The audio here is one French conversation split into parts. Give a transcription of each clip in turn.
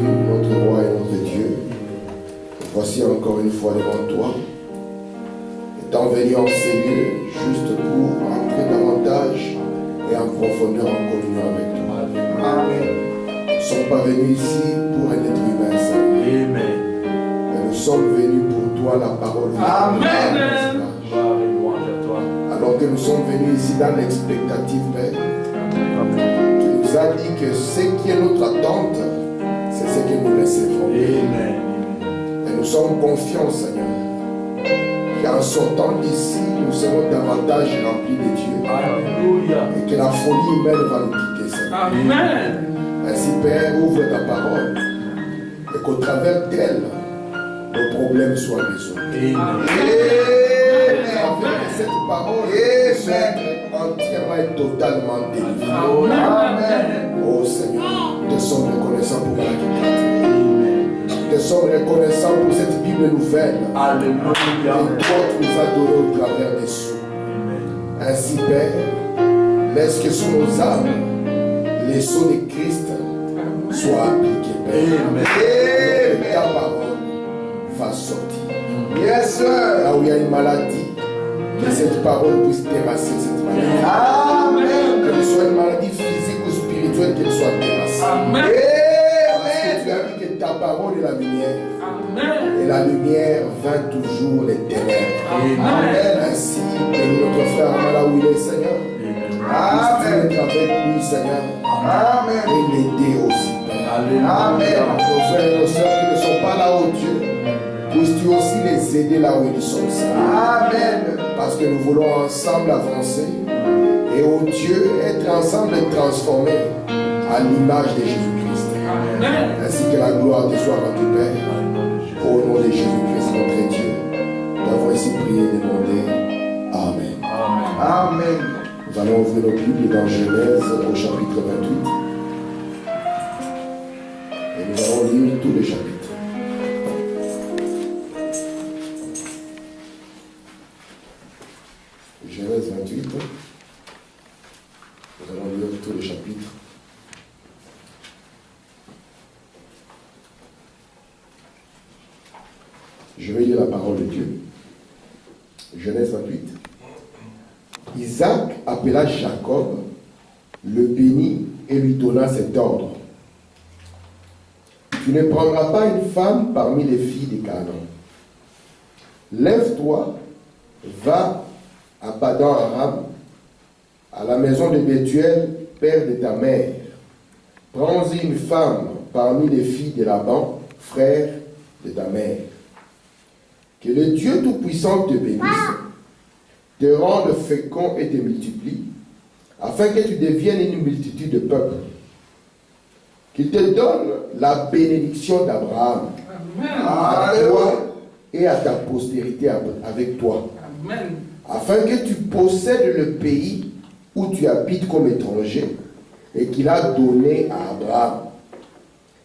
notre roi et notre Dieu, voici encore une fois devant toi, étant venu en ces lieux juste pour entrer davantage et en profondeur en communion avec toi. Amen. Nous ne sommes pas venus ici pour un être humain, Seigneur. Amen. Mais nous sommes venus pour toi, la parole de Dieu. Amen. Alors que nous sommes venus ici dans l'expectative, Père, tu nous as dit que ce qui est notre attente, c'est ce que nous recevons. Amen. Et nous sommes confiants, Seigneur, qu'en sortant d'ici, nous serons davantage remplis de Dieu. Alléluia. Et que la folie humaine va nous quitter, Seigneur. Amen. Ainsi, Père, ouvre ta parole et qu'au travers d'elle, nos problèmes soient résolus. Amen. Avec cette parole, être entièrement et totalement délivré. Amen. Oh Seigneur, nous te sommes reconnaissants pour la vie. Nous te sommes reconnaissants pour cette Bible nouvelle. Alléluia. Que toi tu nous as donné au travers des sceaux. Ainsi, Père, laisse que sur nos âmes, les sceaux de Christ soient appliqués. Amen. Et ta parole va sortir. Yes, sir. Là où il y a une maladie, que cette parole puisse terrasser cette maladie. Amen. Que ce soit une maladie physique ou spirituelle, qu'elle soit terrassée. Amen. Parce que tu as dit que ta parole est la lumière. Amen. Et la lumière vint toujours les ténèbres. Amen. Ainsi que notre frère là où il est, Seigneur. Amen. Puisse être avec lui, Seigneur. Amen. Et l'aider aussi, Père. Amen. Nos frères et nos soeurs qui ne sont pas là, oh Dieu, puisses-tu aussi les aider là où ils sont. Amen. Parce que nous voulons ensemble avancer et au Dieu être ensemble et transformés à l'image de Jésus-Christ. Amen. Ainsi que la gloire te soit rendue, Père. Au nom de Jésus-Christ, notre Dieu, nous avons ainsi prié et demandé. Amen. Amen. Amen. Nous allons ouvrir nos Bibles dans Genèse au chapitre 28. Et nous allons lire tous les chapitres. Genèse 28, nous allons lire tous les chapitres. Je vais lire la parole de Dieu. Genèse 28. Isaac appela Jacob, le bénit et lui donna cet ordre. Tu ne prendras pas une femme parmi les filles de Canaan. Lève-toi, va à Padan-Aram, à la maison de Bethuel, père de ta mère. Prends-y une femme parmi les filles de Laban, frère de ta mère. Que le Dieu Tout-Puissant te bénisse, te rende fécond et te multiplie, afin que tu deviennes une multitude de peuples. Qu'il te donne la bénédiction d'Abraham, à toi et à ta postérité avec toi. Amen. Afin que tu possèdes le pays où tu habites comme étranger et qu'il a donné à Abraham.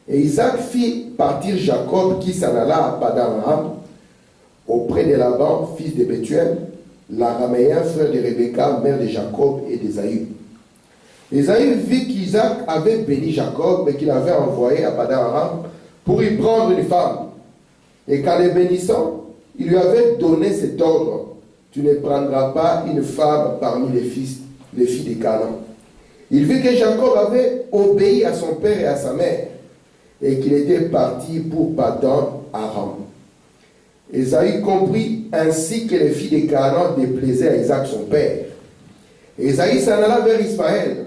Et Isaac fit partir Jacob qui s'en alla à Padan-Aram auprès de Laban, fils de Bethuel, l'araméen, frère de Rebecca, mère de Jacob et d'Ésaü. Ésaü vit qu'Isaac avait béni Jacob et qu'il avait envoyé à Padan-Aram pour y prendre une femme. Et qu'en les bénissant, il lui avait donné cet ordre: tu ne prendras pas une femme parmi les filles de Canaan. Il vit que Jacob avait obéi à son père et à sa mère, et qu'il était parti pour Padan-Aram. Ésaü comprit ainsi que les filles de Canaan déplaisaient à Isaac son père. Ésaü s'en alla vers Ismaël.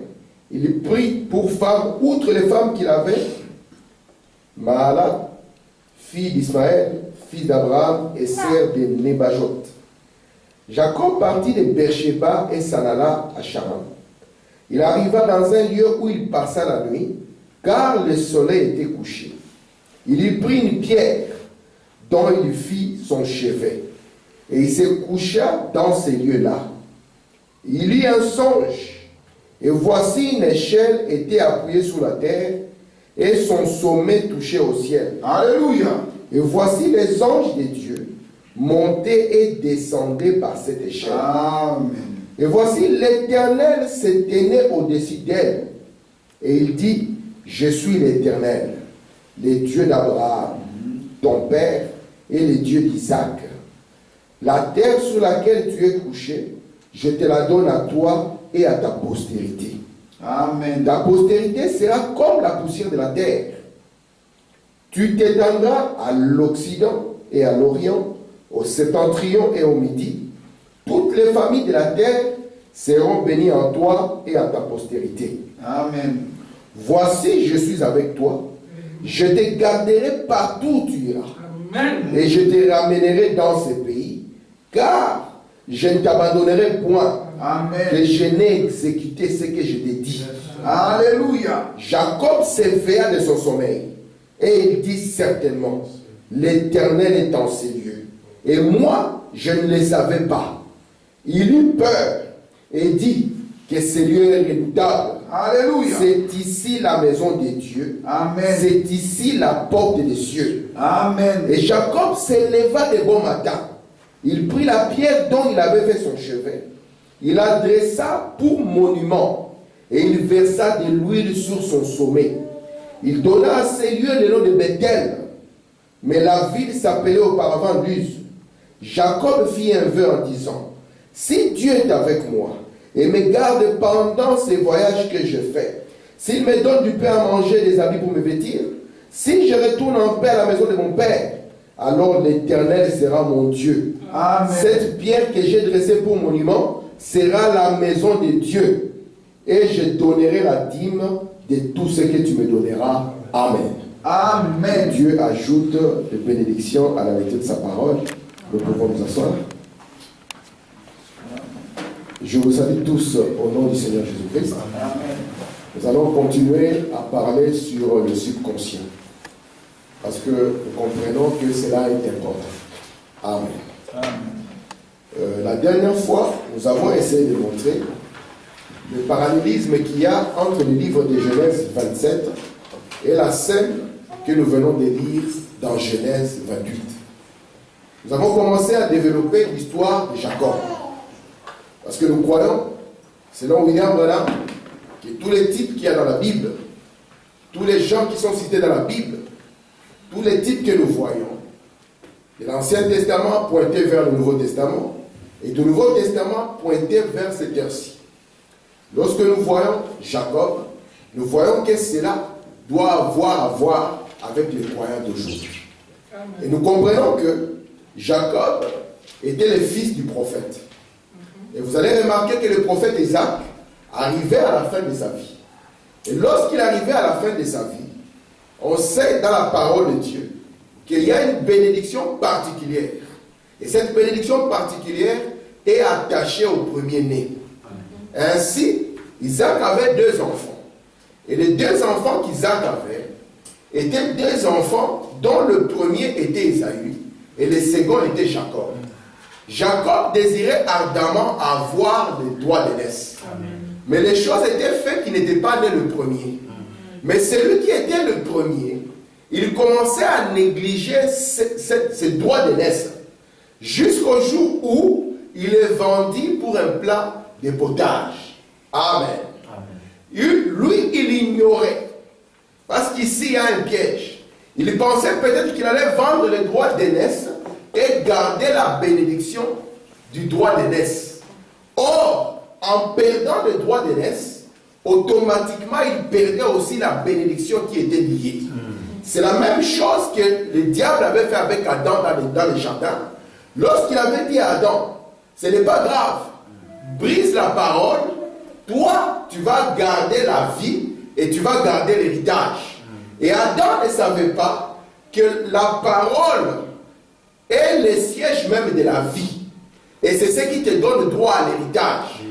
Il prit pour femme, outre les femmes qu'il avait, Mahalat, fille d'Ismaël, fils d'Abraham et sœur de Nebajot. Jacob partit de Beersheba et s'en alla à Charan. Il arriva dans un lieu où il passa la nuit, car le soleil était couché. Il y prit une pierre dont il fit son chevet, et il se coucha dans ces lieux-là. Il eut un songe, et voici une échelle était appuyée sur la terre, et son sommet touchait au ciel. Alléluia! Et voici les anges de Dieu montaient et descendaient par cette échelle. Amen. Et voici l'Éternel se tenait au-dessus d'elle. Et il dit: je suis l'Éternel, les dieux d'Abraham, ton père, et les dieux d'Isaac. La terre sur laquelle tu es couché, je te la donne à toi et à ta postérité. Amen. Ta postérité sera comme la poussière de la terre. Tu t'étendras à l'Occident et à l'Orient, au septentrion et au Midi. Toutes les familles de la terre seront bénies en toi et à ta postérité. Amen. Voici, je suis avec toi. Je te garderai partout où tu iras. Amen. Et je te ramènerai dans ces pays, car je ne t'abandonnerai point. Amen. Que je n'ai exécuté ce que je t'ai dit. Alléluia. Jacob s'éveilla de son sommeil, et il dit certainement, l'Éternel est en ces lieux. Et moi, je ne le savais pas. Il eut peur et dit que ce lieu est redoutable. Alléluia. C'est ici la maison de Dieu. Amen. C'est ici la porte des cieux. Amen. Et Jacob s'éleva de bon matin. Il prit la pierre dont il avait fait son chevet. Il la dressa pour monument. Et il versa de l'huile sur son sommet. Il donna à ces lieux le nom de Bethel. Mais la ville s'appelait auparavant Luz. Jacob fit un vœu en disant, si Dieu est avec moi et me garde pendant ces voyages que je fais, s'il me donne du pain à manger et des habits pour me vêtir, si je retourne en paix à la maison de mon père, alors l'Éternel sera mon Dieu. Amen. Cette pierre que j'ai dressée pour monument sera la maison de Dieu. Et je donnerai la dîme de tout ce que tu me donneras. Amen. Amen. Dieu ajoute des bénédictions à la lecture de sa parole. Nous pouvons nous asseoir. Je vous salue tous au nom du Seigneur Jésus-Christ. Nous allons continuer à parler sur le subconscient. Parce que nous comprenons que cela est important. Amen. La dernière fois, nous avons essayé de montrer le parallélisme qu'il y a entre le livre de Genèse 27 et la scène que nous venons de lire dans Genèse 28. Nous avons commencé à développer l'histoire de Jacob. Parce que nous croyons, selon William Branham, que tous les types qu'il y a dans la Bible, tous les gens qui sont cités dans la Bible, tous les types que nous voyons, de l'Ancien Testament pointaient vers le Nouveau Testament, et du Nouveau Testament pointait vers cette heure-ci. Lorsque nous voyons Jacob, nous voyons que cela doit avoir à voir avec les croyants d'aujourd'hui. Et nous comprenons que Jacob était le fils du prophète. Et vous allez remarquer que le prophète Isaac arrivait à la fin de sa vie. Et lorsqu'il arrivait à la fin de sa vie, on sait dans la parole de Dieu qu'il y a une bénédiction particulière. Et cette bénédiction particulière est attachée au premier-né. Ainsi, Isaac avait 2 enfants. Et les 2 enfants qu'Isaac avait étaient 2 enfants dont le premier était Ésaü et le second était Jacob. Jacob désirait ardemment avoir les droits d'aînesse. Mais les choses étaient faites qu'il n'était pas né le premier. Mais celui qui était le premier, il commençait à négliger ses droits d'aînesse jusqu'au jour où il est vendu pour un plat de potage. Amen. Lui, il ignorait. Parce qu'ici, il y a un piège. Il pensait peut-être qu'il allait vendre les droits d'aînesse et garder la bénédiction du droit d'aînesse. Or, en perdant le droit d'aînesse, automatiquement, il perdait aussi la bénédiction qui était liée. C'est la même chose que le diable avait fait avec Adam dans le jardin. Lorsqu'il avait dit à Adam, ce n'est pas grave, brise la parole, toi, tu vas garder la vie et tu vas garder l'héritage. Et Adam ne savait pas que la parole est le siège même de la vie. Et c'est ce qui te donne le droit à l'héritage.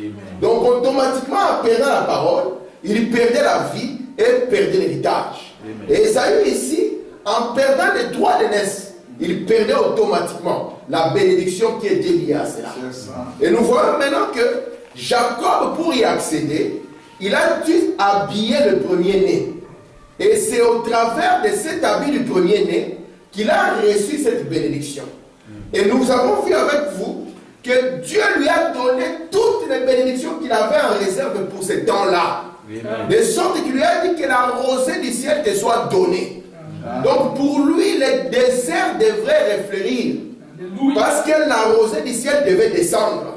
Donc automatiquement, en perdant la parole, il perdait la vie et perdait l'héritage. Et Esaü ici, en perdant les droits d'aînesse, il perdait automatiquement la bénédiction qui était liée à cela. Et nous voyons maintenant que Jacob, pour y accéder, il a dû habiller le premier-né. Et c'est au travers de cet habit du premier-né qu'il a reçu cette bénédiction. Et nous avons vu avec vous que Dieu lui a donné toutes les bénédictions qu'il avait en réserve pour ce temps-là. De sorte qu'il lui a dit que la rosée du ciel te soit donnée. Donc pour lui, le désert devrait réfléchir. Parce que la rosée du ciel devait descendre.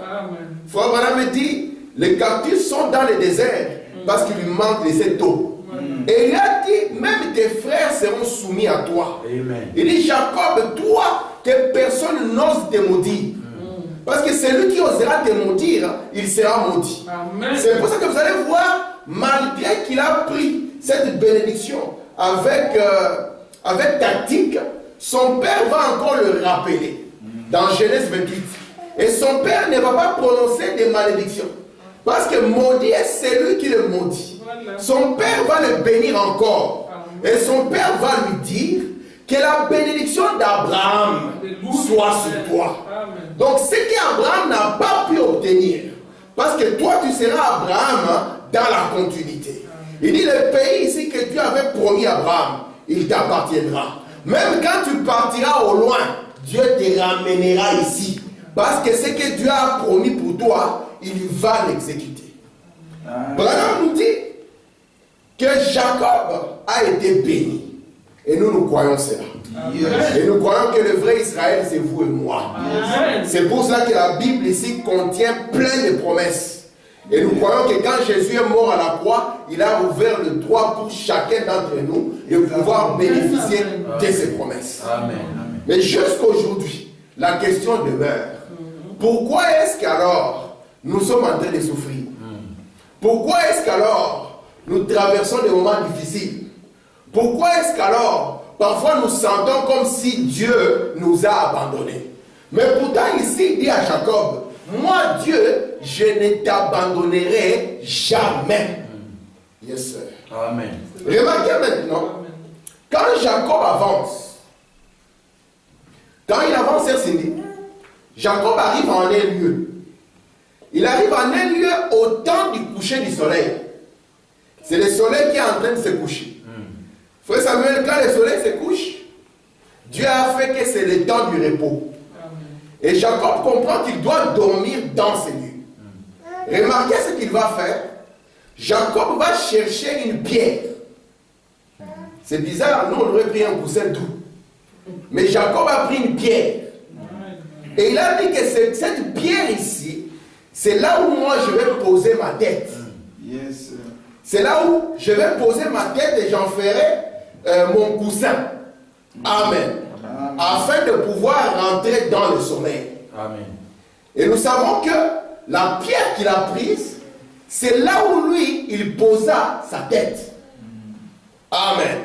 Frère Branham dit, les cactus sont dans le désert parce qu'il lui manque de cette eau. Et il a dit, même tes frères seront soumis à toi. Amen. Il dit, Jacob, toi, que personne n'ose te maudire. Parce que celui qui osera te maudire, il sera maudit. C'est pour ça que vous allez voir, malgré qu'il a pris cette bénédiction avec tactique, son père va encore le rappeler dans Genèse 28. Et son père ne va pas prononcer des malédictions. Parce que maudit est celui qui le maudit. Son père va le bénir encore. Et son père va lui dire que la bénédiction d'Abraham soit sur toi. Donc ce qu'Abraham n'a pas pu obtenir, parce que toi tu seras Abraham dans la continuité. Il dit le pays ici que Dieu avait promis à Abraham, il t'appartiendra. Même quand tu partiras au loin, Dieu te ramènera ici. Parce que ce que Dieu a promis pour toi, il va l'exécuter. Branham nous dit que Jacob a été béni. Et nous croyons cela. Et nous croyons que le vrai Israël, c'est vous et moi. C'est pour cela que la Bible ici contient plein de promesses. Et nous croyons que quand Jésus est mort à la croix, il a ouvert le droit pour chacun d'entre nous de pouvoir bénéficier de ces promesses. Mais jusqu'aujourd'hui, la question demeure. Pourquoi est-ce qu'alors nous sommes en train de souffrir? Pourquoi est-ce qu'alors nous traversons des moments difficiles? Pourquoi est-ce qu'alors parfois nous sentons comme si Dieu nous a abandonnés? Mais pourtant ici il dit à Jacob, moi Dieu, je ne t'abandonnerai jamais. Yes sir. Amen. Remarquez maintenant, quand Jacob avance, quand il avance, Cindy, Jacob arrive en un lieu. Il arrive en un lieu au temps du coucher du soleil. C'est le soleil qui est en train de se coucher. Frère Samuel, quand le soleil se couche, Dieu a fait que c'est le temps du repos. Et Jacob comprend qu'il doit dormir dans ce lieu. Remarquez ce qu'il va faire. Jacob va chercher une pierre. C'est bizarre, nous on aurait pris un coussin doux. Mais Jacob a pris une pierre. Et il a dit que cette pierre ici, c'est là où moi je vais poser ma tête. C'est là où je vais poser ma tête et j'en ferai mon coussin. Amen. Afin de pouvoir rentrer dans le sommeil. Amen. Et nous savons que la pierre qu'il a prise, c'est là où lui, il posa sa tête. Amen.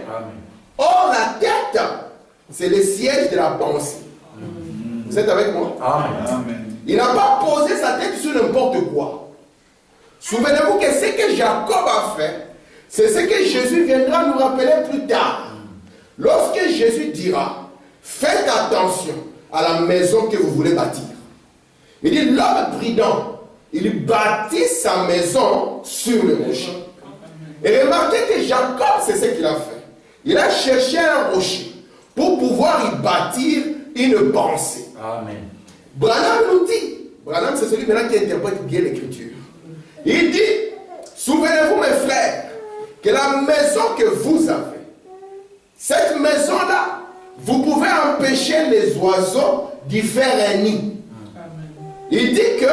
Or, la tête, c'est le siège de la pensée. Vous êtes avec moi? Amen. Il n'a pas posé sa tête sur n'importe quoi. Souvenez-vous que ce que Jacob a fait, c'est ce que Jésus viendra nous rappeler plus tard. Lorsque Jésus dira, faites attention à la maison que vous voulez bâtir. Il dit, l'homme prudent, il bâtit sa maison sur le rocher. Et remarquez que Jacob, c'est ce qu'il a fait. Il a cherché un rocher pour pouvoir y bâtir une pensée. Amen. Branham nous dit, Branham c'est celui maintenant qui interprète bien l'écriture. Il dit, souvenez-vous mes frères, que la maison que vous avez, cette maison-là, vous pouvez empêcher les oiseaux d'y faire un nid. Il dit que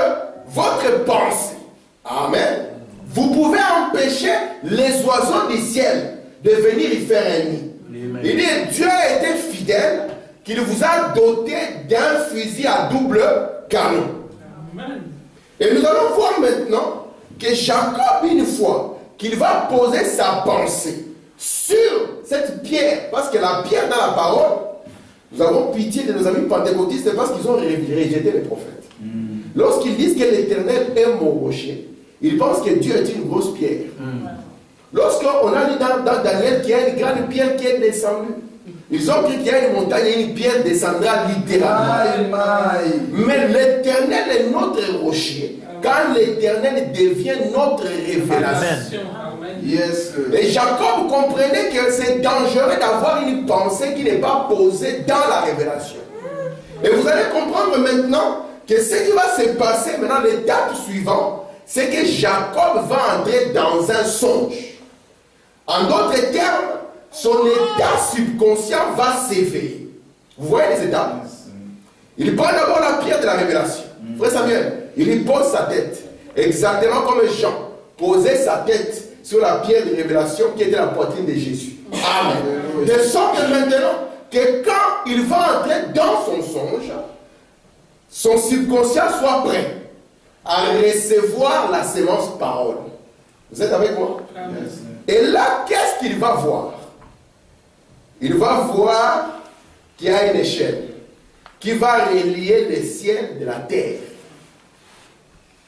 votre pensée, amen, vous pouvez empêcher les oiseaux du ciel de venir y faire un nid. Amen. Il dit, Dieu a été fidèle, qu'il vous a doté d'un fusil à double canon. Amen. Et nous allons voir maintenant que Jacob, une fois qu'il va poser sa pensée sur cette pierre, parce que la pierre dans la parole, nous avons pitié de nos amis pentecôtistes parce qu'ils ont rejeté les prophètes. Lorsqu'ils disent que l'Éternel est mon rocher, ils pensent que Dieu est une grosse pierre. Lorsqu'on a lu dans Daniel qu'il y a une grande pierre qui est descendue, ils ont cru qu'il y a une montagne et une pierre descendra littéralement. Mais l'Éternel est notre rocher. Quand l'Éternel devient notre révélation. Yes. Et Jacob comprenait que c'est dangereux d'avoir une pensée qui n'est pas posée dans la révélation. Et vous allez comprendre maintenant que ce qui va se passer maintenant, l'étape suivante, c'est que Jacob va entrer dans un songe. En d'autres termes, son état subconscient va s'éveiller. Vous voyez les étapes? Il prend d'abord la pierre de la révélation. Frère Samuel, il y pose sa tête. Exactement comme Jean posait sa tête sur la pierre de révélation qui était la poitrine de Jésus. Amen. De sorte que maintenant, que quand il va entrer dans son songe, son subconscient soit prêt à recevoir la sémence parole. Vous êtes avec moi? Amen. Et là, qu'est-ce qu'il va voir? Il va voir qu'il y a une échelle qui va relier les ciels de la terre.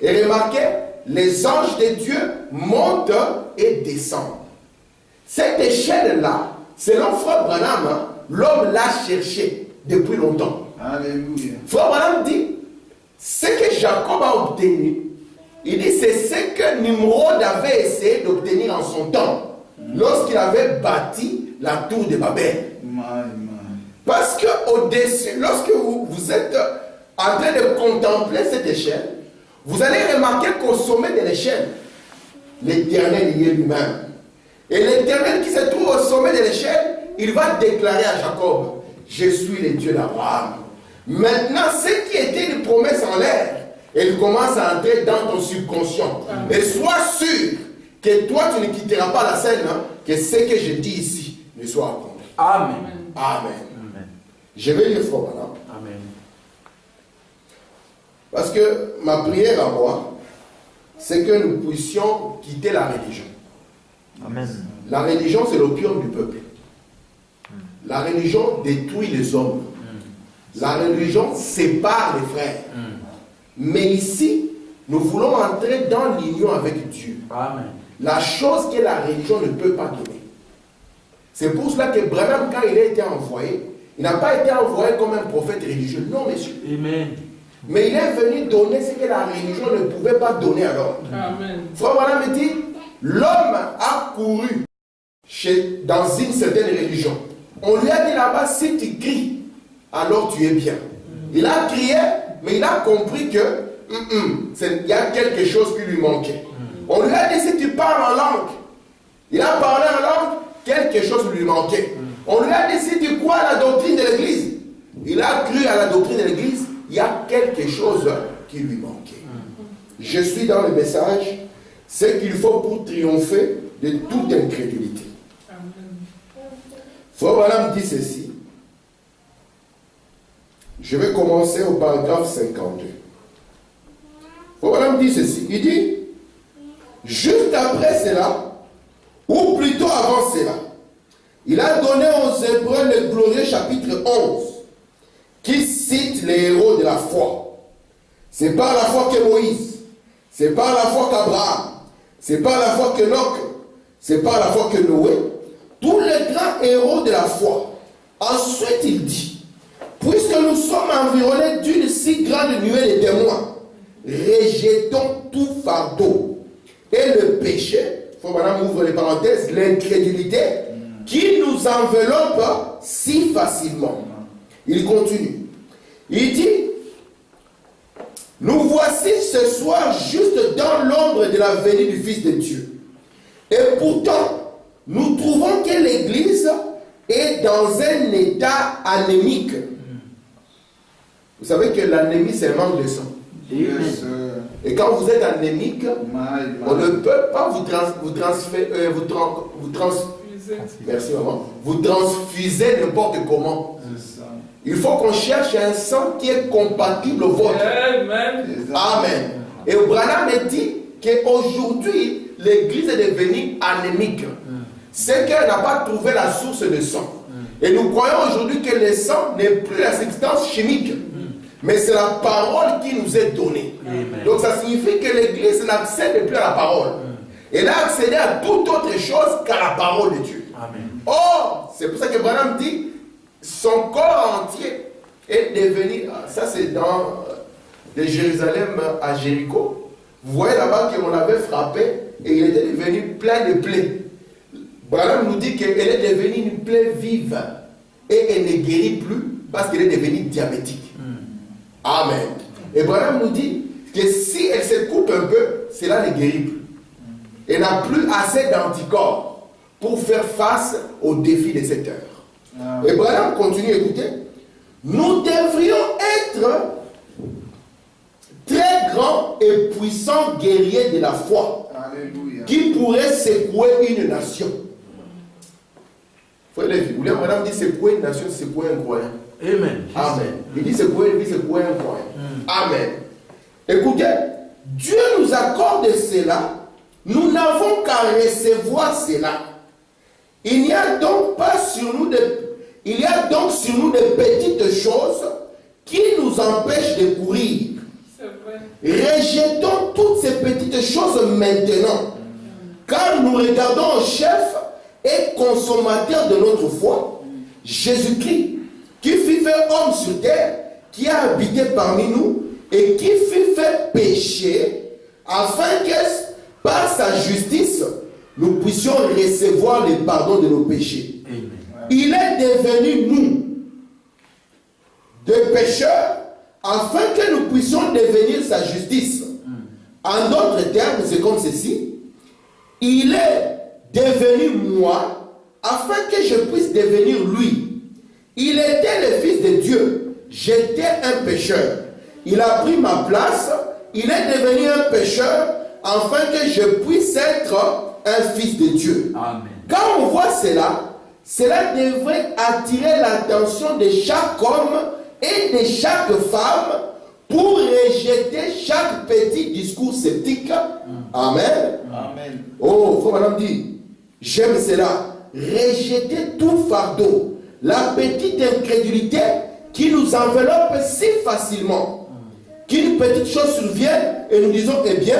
Et remarquez, les anges de Dieu montent et descendent. Cette échelle-là, selon Frère Branham, l'homme l'a cherché depuis longtemps. Alléluia. Frère Branham dit, ce que Jacob a obtenu, il dit c'est ce que Nimrod avait essayé d'obtenir en son temps, lorsqu'il avait bâti la tour de Babel. Parce que au-dessus, lorsque vous êtes en train de contempler cette échelle, vous allez remarquer qu'au sommet de l'échelle, l'Éternel y est lui-même. Et l'Éternel qui se trouve au sommet de l'échelle, il va déclarer à Jacob, je suis le Dieu d'Abraham. Maintenant, ce qui était une promesse en l'air, elle commence à entrer dans ton subconscient. Et sois sûr que toi, tu ne quitteras pas la scène, que ce que je dis ici ne soit accompli. Amen. Amen. Je vais lire fort maintenant. Amen. Parce que ma prière à moi, c'est que nous puissions quitter la religion. Amen. La religion, c'est l'opium du peuple. La religion détruit les hommes. La religion sépare les frères. Mais ici, nous voulons entrer dans l'union avec Dieu. Amen. La chose que la religion ne peut pas donner. C'est pour cela que Branham, quand il a été envoyé, il n'a pas été envoyé comme un prophète religieux. Non, monsieur. Amen. Mais il est venu donner ce que la religion ne pouvait pas donner à l'homme. Amen. Frère Branham dit, l'homme a couru dans une certaine religion. On lui a dit là-bas, si tu cries, alors tu es bien. Il a crié, mais il a compris que il y a quelque chose qui lui manquait. On lui a dit, si tu parles en langue, il a parlé en langue, quelque chose lui manquait. On lui a dit, si tu crois à la doctrine de l'Église, il a cru à la doctrine de l'Église, il y a quelque chose qui lui manquait. Je suis dans le message, ce qu'il faut pour triompher de toute incrédulité. Frère Branham dit ceci. Je vais commencer au paragraphe 52. Frère Branham dit ceci. Il dit, juste après cela, ou plutôt avant cela, il a donné aux Hébreux le glorieux chapitre 11, qui cite les héros de la foi. C'est par la foi que Moïse, c'est par la foi qu'Abraham, c'est par la foi que Enoch, c'est par la foi que Noé, tous les grands héros de la foi. Ensuite, il dit, puisque nous sommes environnés d'une si grande nuée de témoins, rejetons tout fardeau et le péché, il faut maintenant ouvrir les parenthèses, l'incrédulité qui nous enveloppe si facilement. Il continue. Il dit, nous voici ce soir juste dans l'ombre de la venue du Fils de Dieu. Et pourtant, nous trouvons que l'Église est dans un état anémique. Vous savez que l'anémie, c'est un manque de sang. Yes, Et quand vous êtes anémique, on ne peut pas merci maman, vous transfuser n'importe comment. Il faut qu'on cherche un sang qui est compatible au vôtre. Amen. Amen. Et Branham dit qu'aujourd'hui, l'Église est devenue anémique. C'est qu'elle n'a pas trouvé la source de sang. Et nous croyons aujourd'hui que le sang n'est plus la substance chimique. Mais c'est la parole qui nous est donnée. Donc ça signifie que l'Église n'accède plus à la parole. Elle a accédé à toute autre chose qu'à la parole de Dieu. Amen. Or, c'est pour ça que Branham dit, son corps entier est devenu, ça c'est dans de Jérusalem à Jéricho. Vous voyez là-bas qu'on l'avait frappé et il était devenu plein de plaies. Branham nous dit qu'elle est devenue une plaie vive et elle ne guérit plus parce qu'elle est devenue diabétique. Amen. Et Branham nous dit que si elle se coupe un peu, cela ne guérit plus. Elle n'a plus assez d'anticorps pour faire face aux défis de cette heure. Et Branham continue, écoutez. Nous devrions être très grands et puissants guerriers de la foi. Alléluia. Qui pourrait secouer une nation. William Branham dit secouer une nation, secouer un croyant. Amen. Amen. Il dit secouer un croyant. Amen. Écoutez, Dieu nous accorde cela. Nous n'avons qu'à recevoir cela. Il y a donc sur nous des petites choses qui nous empêchent de courir. Rejetons toutes ces petites choses maintenant, car nous regardons au chef et consommateur de notre foi, Jésus-Christ, qui fut fait homme sur terre, qui a habité parmi nous et qui fut fait péché, afin que par sa justice, nous puissions recevoir le pardon de nos péchés. Amen. Il est devenu nous des pécheurs, afin que nous puissions devenir sa justice. En d'autres termes, c'est comme ceci. Il est devenu moi, afin que je puisse devenir lui. Il était le Fils de Dieu. J'étais un pécheur. Il a pris ma place. Il est devenu un pécheur, afin que je puisse être un fils de Dieu. Amen. Quand on voit cela, cela devrait attirer l'attention de chaque homme et de chaque femme pour rejeter chaque petit discours sceptique. Amen. Amen. Oh, frère madame dit, j'aime cela. Rejeter tout fardeau, la petite incrédulité qui nous enveloppe si facilement, qu'une petite chose survienne et nous disons, eh bien,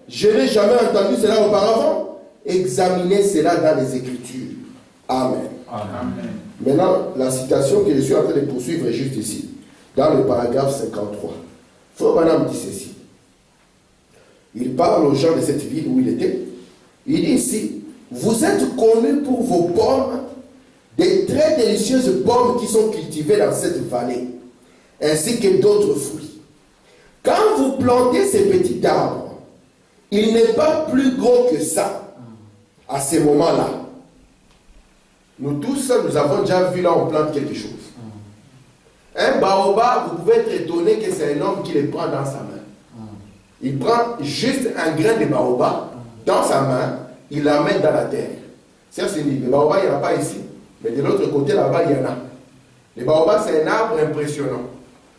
je n'ai jamais entendu cela auparavant. Examinez cela dans les Écritures. Amen. Amen. Maintenant, la citation que je suis en train de poursuivre est juste ici, dans le paragraphe 53. Frère Branham dit ceci. Il parle aux gens de cette ville où il était. Il dit ici, vous êtes connus pour vos pommes, des très délicieuses pommes qui sont cultivées dans cette vallée, ainsi que d'autres fruits. Quand vous plantez ces petits arbres, il n'est pas plus gros que ça. À ce moment-là, nous tous, nous avons déjà vu là, on plante quelque chose. Un baobab, vous pouvez être étonné que c'est un homme qui le prend dans sa main. Il prend juste un grain de baobab dans sa main, il la met dans la terre. C'est le baobab, il n'y en a pas ici. Mais de l'autre côté, là-bas, il y en a. Le baobab, c'est un arbre impressionnant.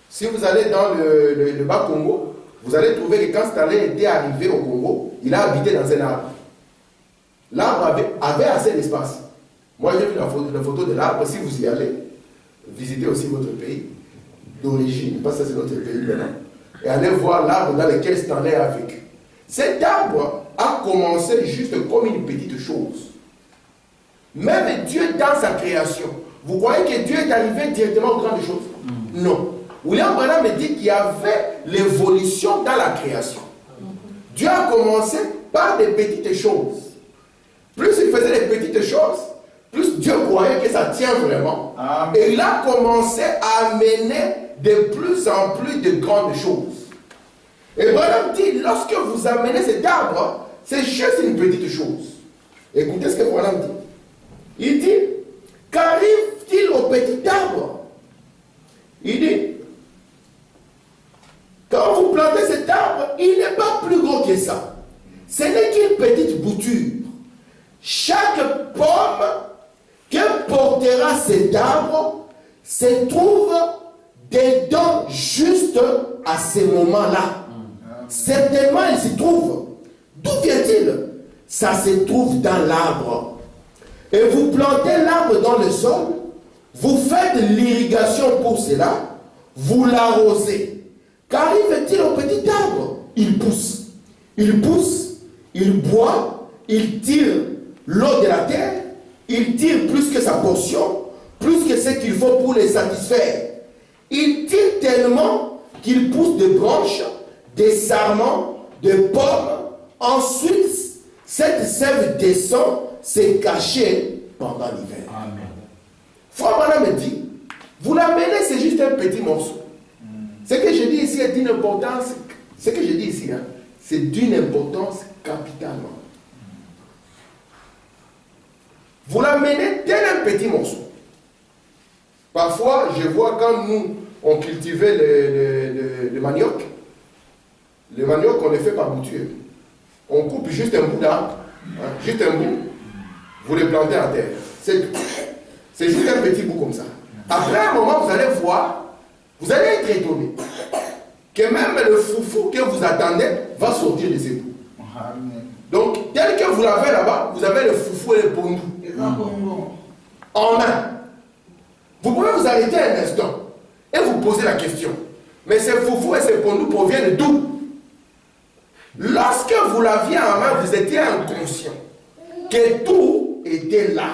Si vous allez dans le bas Congo, vous allez trouver que quand Stanley était arrivé au Congo, il a habité dans un arbre. L'arbre avait assez d'espace. Moi, j'ai vu la photo de l'arbre. Si vous y allez, visitez aussi votre pays d'origine, parce que c'est notre pays maintenant, et allez voir l'arbre dans lequel Stanley a vécu. Cet arbre a commencé juste comme une petite chose. Même Dieu dans sa création, vous croyez que Dieu est arrivé directement aux grandes choses? Non. William Branham me dit qu'il y avait l'évolution dans la création. Dieu a commencé par des petites choses. Plus il faisait des petites choses, plus Dieu croyait que ça tient vraiment. Amen. Et il a commencé à amener de plus en plus de grandes choses. Et Branham dit, lorsque vous amenez cet arbre, c'est juste une petite chose. Écoutez ce que Branham dit. Il dit, qu'arrive-t-il au petit arbre? Il dit, quand vous plantez cet arbre, il n'est pas plus gros que ça. Ce n'est qu'une petite bouture. Chaque pomme que portera cet arbre se trouve dedans juste à ce moment-là. Certainement, il s'y trouve. D'où vient-il? Ça se trouve dans l'arbre. Et vous plantez l'arbre dans le sol, vous faites l'irrigation pour cela, vous l'arrosez. Qu'arrive-t-il au petit arbre? Il pousse. Il pousse, il boit, il tire l'eau de la terre, il tire plus que sa portion, plus que ce qu'il faut pour les satisfaire. Il tire tellement qu'il pousse des branches, des sarments, des pommes. Ensuite, cette sève descend, s'est cachée pendant l'hiver. Frère Branham me dit, vous l'amenez, c'est juste un petit morceau. Ce que je dis ici est d'une importance, ce que je dis ici, hein, c'est d'une importance capitale. vous l'amenez tel un petit morceau. Parfois, je vois quand nous, on cultivait le manioc, le manioc, on le fait par bouture. On coupe juste un bout d'arbre, hein, juste un bout, vous le plantez en terre. C'est juste un petit bout comme ça. Après un moment, vous allez voir, vous allez être étonné que même le foufou que vous attendez va sortir de ces bouts. Donc, tel que vous l'avez là-bas, vous avez le foufou et le pondou en main. Vous pouvez vous arrêter un instant et vous poser la question. Mais ces foufou et ces pondou proviennent d'où? Lorsque vous l'aviez en main, vous étiez inconscient que tout était là.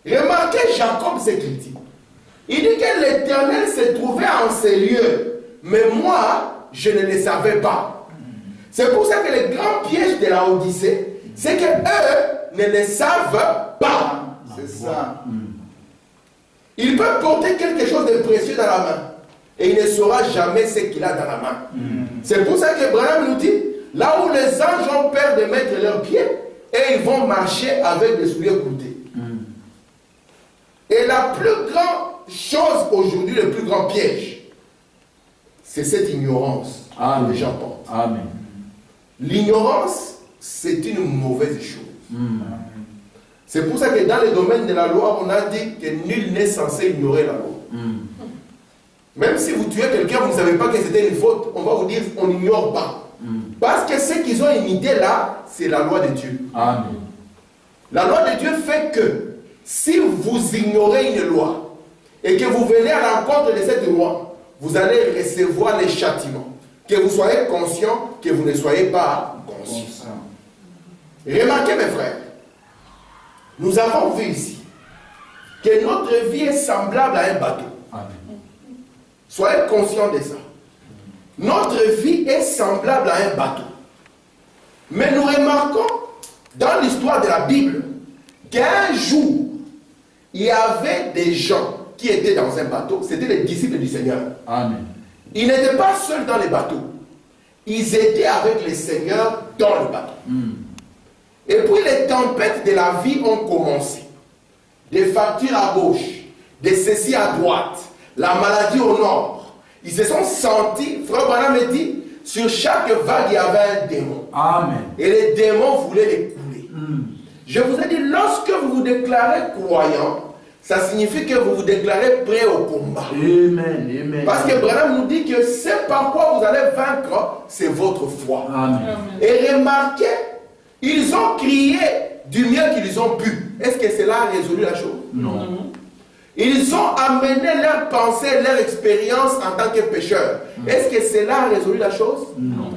Remarquez Jacob ce qu'il dit. Il dit que l'Éternel se trouvait en ces lieux, mais moi, je ne le savais pas. C'est pour ça que le grand piège de la Odyssée, c'est qu'eux ne le savent pas. C'est ça. Il peut porter quelque chose de précieux dans la main et il ne saura jamais ce qu'il a dans la main. C'est pour ça que Branham nous dit, là où les anges ont peur de mettre leurs pieds, et ils vont marcher avec des souliers cloutés. Et la plus grande chose aujourd'hui, le plus grand piège, c'est cette ignorance que les gens portent. Amen. L'ignorance, c'est une mauvaise chose. C'est pour ça que dans le domaine de la loi, on a dit que nul n'est censé ignorer la loi. Même si vous tuez quelqu'un, vous ne savez pas que c'était une faute, on va vous dire on n'ignore pas. Parce que ce qu'ils ont imité là, c'est la loi de Dieu. Amen. La loi de Dieu fait que si vous ignorez une loi et que vous venez à l'encontre de cette loi, vous allez recevoir les châtiments. Que vous soyez conscient, que vous ne soyez pas conscient. Remarquez mes frères, nous avons vu ici que notre vie est semblable à un bateau. Amen. Soyez conscients de ça. Notre vie est semblable à un bateau. Mais nous remarquons dans l'histoire de la Bible qu'un jour, il y avait des gens qui étaient dans un bateau, c'était les disciples du Seigneur. Amen. Ils n'étaient pas seuls dans les bateaux. Ils étaient avec le Seigneur dans le bateau. Et puis les tempêtes de la vie ont commencé. Des factures à gauche, des ceci à droite, la maladie au nord. Ils se sont sentis, frère Branham me dit, sur chaque vague il y avait un démon. Amen. Et les démons voulaient les couler. Je vous ai dit, lorsque vous vous déclarez croyant, ça signifie que vous vous déclarez prêt au combat. Amen. Amen. Parce que Branham nous dit que c'est par quoi vous allez vaincre, c'est votre foi. Amen. Et remarquez, ils ont crié du mieux qu'ils ont pu. Est-ce que cela a résolu la chose? Non. Ils ont amené leur pensée, leur expérience en tant que pécheurs. Est-ce que cela a résolu la chose? Non.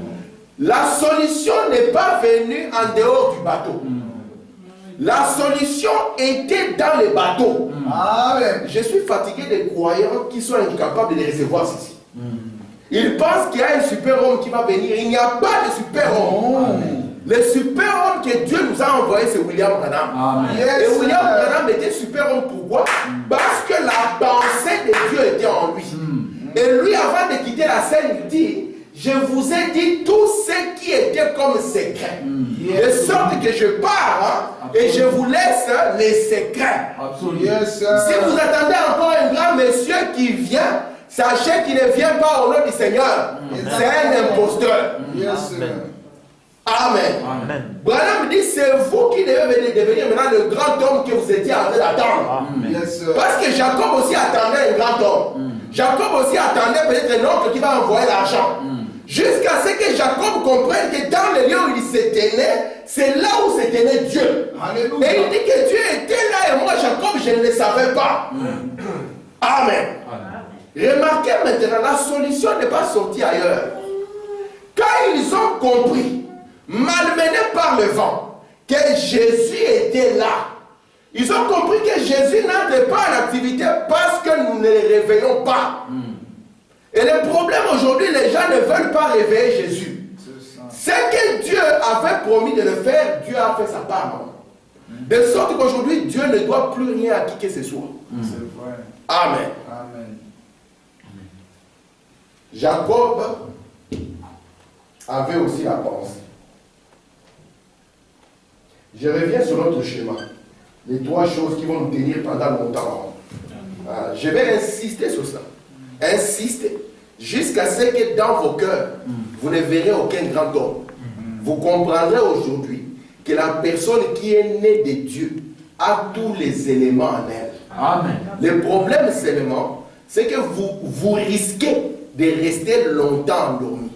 La solution n'est pas venue en dehors du bateau. La solution était dans les bateaux. Amen. Je suis fatigué des croyants qui sont incapables de les recevoir ceci. Ils pensent qu'il y a un super-homme qui va venir. Il n'y a pas de super-homme. Le super-homme que Dieu nous a envoyé, c'est William Branham. Amen. Et William Branham était super-homme. Pourquoi? Parce que la pensée de Dieu était en lui. Et lui, avant de quitter la scène, il dit, je vous ai dit tout ce qui était comme secret. De sorte que je pars et je vous laisse les secrets. Absolument. Yes, sir. Si vous attendez encore un grand monsieur qui vient, sachez qu'il ne vient pas au nom du Seigneur. C'est un imposteur. Yes, sir. Amen. Amen. Branham dit, c'est vous qui devez devenir maintenant le grand homme que vous étiez en train d'attendre. Amen. Yes, sir. Parce que Jacob aussi attendait un grand homme. Jacob aussi attendait peut-être un oncle qui va envoyer l'argent. Jusqu'à ce que Jacob comprenne que dans le lieu où il se tenait, c'est là où se tenait Dieu. Alléluia. Et il dit que Dieu était là et moi, Jacob, je ne le savais pas. Amen. Remarquez maintenant, la solution n'est pas sortie ailleurs. Quand ils ont compris, malmenés par le vent, que Jésus était là, ils ont compris que Jésus n'entre pas en activité parce que nous ne le réveillons pas. Et le problème aujourd'hui, les gens ne veulent pas réveiller Jésus. Ce que Dieu avait promis de le faire, Dieu a fait sa part. De sorte qu'aujourd'hui, Dieu ne doit plus rien à qui que ce soit. C'est vrai. Amen. Amen. Jacob avait aussi la pensée. Je reviens sur notre schéma. les 3 choses qui vont nous tenir pendant longtemps. Je vais insister sur ça. Insistez jusqu'à ce que dans vos cœurs, vous ne verrez aucun grand homme. Vous comprendrez aujourd'hui que la personne qui est née de Dieu a tous les éléments en elle. Amen. Le problème seulement, c'est que vous risquez de rester longtemps endormi.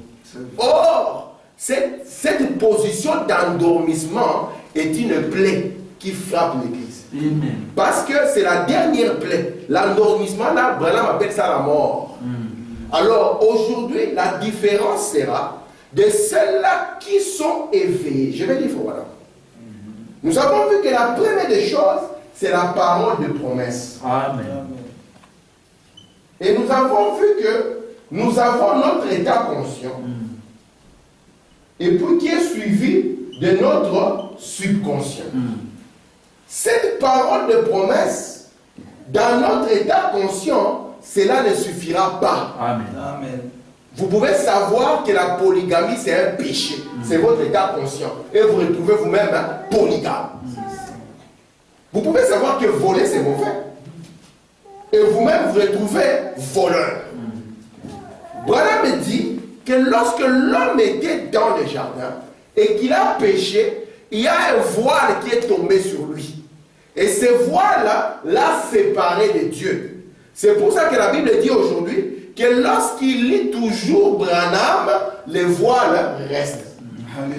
Or, cette position d'endormissement est une plaie qui frappe l'Église. Amen. Parce que c'est la dernière plaie. L'endormissement, là, Branham appelle ça la mort. Alors, aujourd'hui, la différence sera de ceux-là qui sont éveillés. Je vais dire, voilà. Nous avons vu que la première des choses, c'est la parole de promesse. Amen. Et nous avons vu que nous avons notre état conscient. Et puis qui est suivi de notre subconscient. Cette parole de promesse, dans notre état conscient, cela ne suffira pas. Amen. Amen. Vous pouvez savoir que la polygamie, c'est un péché. C'est votre état conscient. Et vous retrouvez vous-même polygame. Vous pouvez savoir que voler, c'est mauvais. Et vous-même, vous retrouvez voleur. Branham me dit que lorsque l'homme était dans le jardin et qu'il a péché, il y a un voile qui est tombé sur lui. Et ce voile-là l'a séparé de Dieu. C'est pour ça que la Bible dit aujourd'hui que lorsqu'il lit toujours Branham, le voile reste.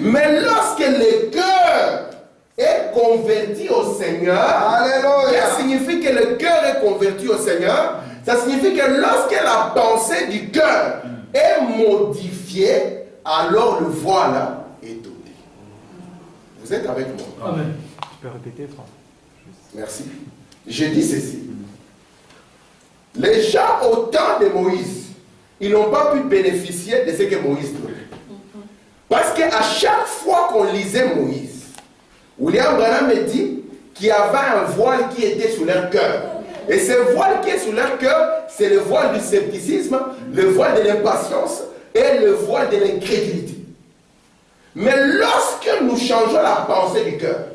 Mais lorsque le cœur est converti au Seigneur, ça signifie que le cœur est converti au Seigneur, ça signifie que lorsque la pensée du cœur est modifiée, alors le voile est ôté. Vous êtes avec moi? Amen. Tu peux répéter, frère? Merci. Je dis ceci. Les gens au temps de Moïse, ils n'ont pas pu bénéficier de ce que Moïse donnait. Parce qu'à chaque fois qu'on lisait Moïse, William Branham me dit qu'il y avait un voile qui était sur leur cœur. Et ce voile qui est sur leur cœur, c'est le voile du scepticisme, le voile de l'impatience et le voile de l'incrédulité. Mais lorsque nous changeons la pensée du cœur,